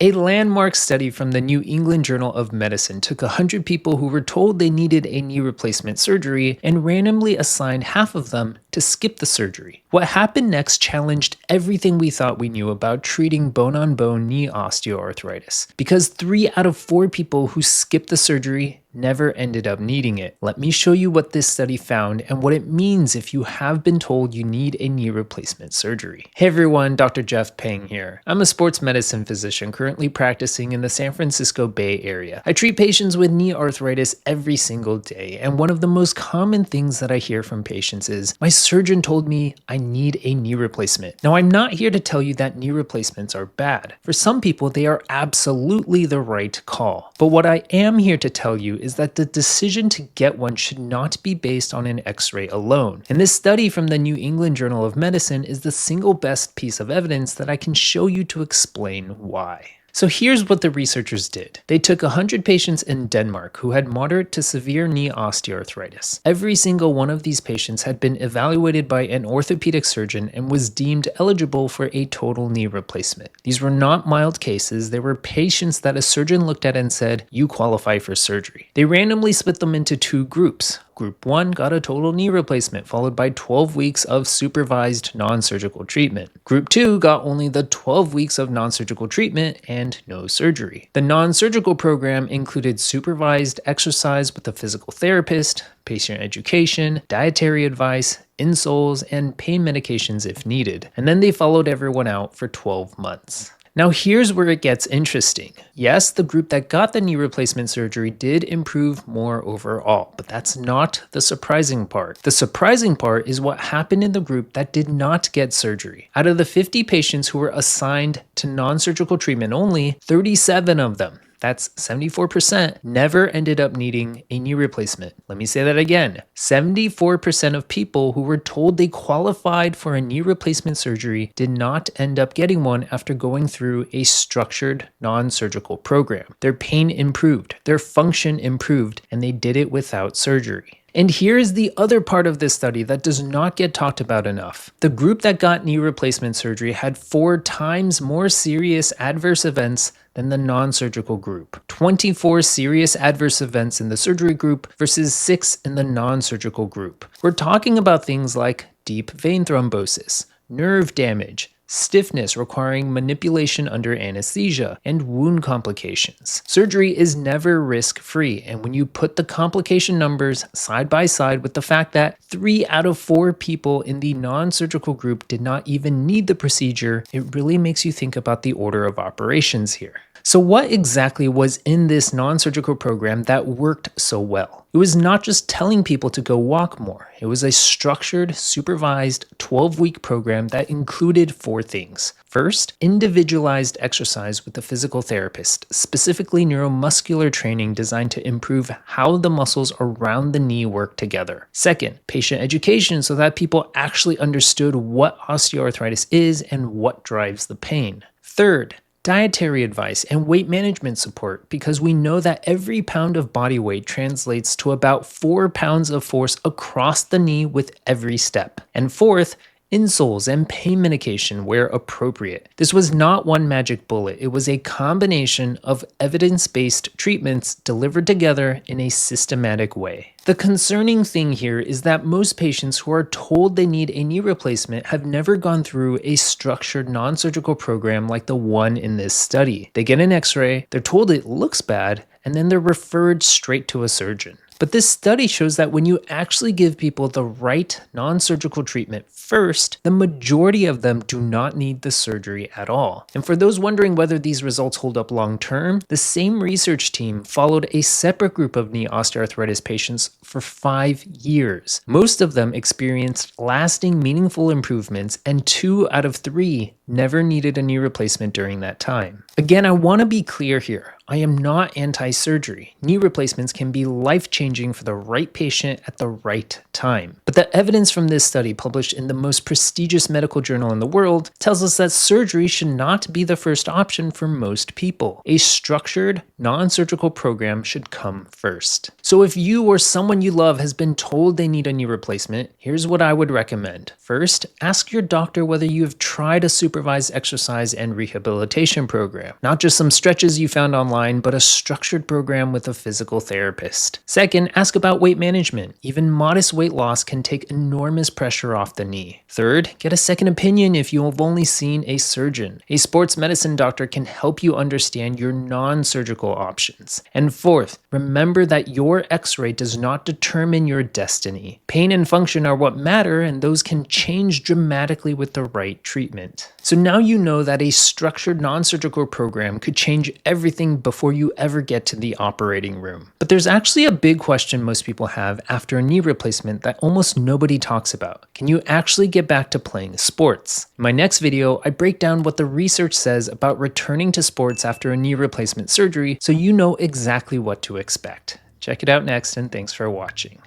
A landmark study from the New England Journal of Medicine took 100 people who were told they needed a knee replacement surgery and randomly assigned half of them to skip the surgery. What happened next challenged everything we thought we knew about treating bone-on-bone knee osteoarthritis, because 3 out of 4 people who skipped the surgery never ended up needing it. Let me show you what this study found and what it means if you have been told you need a knee replacement surgery. Hey everyone, Dr. Jeff Peng here. I'm a sports medicine physician currently practicing in the San Francisco Bay Area. I treat patients with knee arthritis every single day, and one of the most common things that I hear from patients is, my surgeon told me I need a knee replacement. Now, I'm not here to tell you that knee replacements are bad. For some people, they are absolutely the right call. But what I am here to tell you is that the decision to get one should not be based on an X-ray alone. And this study from the New England Journal of Medicine is the single best piece of evidence that I can show you to explain why. So here's what the researchers did. They took 100 patients in Denmark who had moderate to severe knee osteoarthritis. Every single one of these patients had been evaluated by an orthopedic surgeon and was deemed eligible for a total knee replacement. These were not mild cases. They were patients that a surgeon looked at and said, you qualify for surgery. They randomly split them into 2 groups. Group 1 got a total knee replacement, followed by 12 weeks of supervised non-surgical treatment. Group 2 got only the 12 weeks of non-surgical treatment and no surgery. The non-surgical program included supervised exercise with a physical therapist, patient education, dietary advice, insoles, and pain medications if needed. And then they followed everyone out for 12 months. Now here's where it gets interesting. Yes, the group that got the knee replacement surgery did improve more overall, but that's not the surprising part. The surprising part is what happened in the group that did not get surgery. Out of the 50 patients who were assigned to non-surgical treatment only, 37 of them, that's 74%, never ended up needing a knee replacement. Let me say that again. 74% of people who were told they qualified for a knee replacement surgery did not end up getting one after going through a structured non-surgical program. Their pain improved, their function improved, and they did it without surgery. And here's the other part of this study that does not get talked about enough. The group that got knee replacement surgery had 4 times more serious adverse events than the non-surgical group. 24 serious adverse events in the surgery group versus 6 in the non-surgical group. We're talking about things like deep vein thrombosis, nerve damage, stiffness requiring manipulation under anesthesia, and wound complications. Surgery is never risk-free, and when you put the complication numbers side by side with the fact that 3 out of 4 people in the non-surgical group did not even need the procedure, it really makes you think about the order of operations here. So what exactly was in this non-surgical program that worked so well? It was not just telling people to go walk more. It was a structured, supervised 12-week program that included 4 things. First, individualized exercise with a physical therapist, specifically neuromuscular training designed to improve how the muscles around the knee work together. Second, patient education so that people actually understood what osteoarthritis is and what drives the pain. Third, dietary advice and weight management support, because we know that every pound of body weight translates to about 4 pounds of force across the knee with every step. And fourth, insoles and pain medication where appropriate. This was not one magic bullet. It was a combination of evidence-based treatments delivered together in a systematic way. The concerning thing here is that most patients who are told they need a knee replacement have never gone through a structured non-surgical program like the one in this study. They get an X-ray, they're told it looks bad, and then they're referred straight to a surgeon. But this study shows that when you actually give people the right non-surgical treatment first, the majority of them do not need the surgery at all. And for those wondering whether these results hold up long term, the same research team followed a separate group of knee osteoarthritis patients for 5 years. Most of them experienced lasting, meaningful improvements, and 2 out of 3 never needed a knee replacement during that time. Again, I want to be clear here. I am not anti-surgery. Knee replacements can be life-changing for the right patient at the right time. But the evidence from this study, published in the most prestigious medical journal in the world, tells us that surgery should not be the first option for most people. A structured, non-surgical program should come first. So if you or someone you love has been told they need a knee replacement, here's what I would recommend. First, ask your doctor whether you have tried a supervised exercise and rehabilitation program. Not just some stretches you found online, but a structured program with a physical therapist. Second, ask about weight management. Even modest weight loss can take enormous pressure off the knee. Third, get a second opinion if you have only seen a surgeon. A sports medicine doctor can help you understand your non-surgical options. And fourth, remember that your x-ray does not determine your destiny. Pain and function are what matter, and those can change dramatically with the right treatment. So now you know that a structured non-surgical program could change everything before you ever get to the operating room. But there's actually a big question most people have after a knee replacement that almost nobody talks about. Can you actually get back to playing sports? In my next video, I break down what the research says about returning to sports after a knee replacement surgery so you know exactly what to expect. Check it out next, and thanks for watching.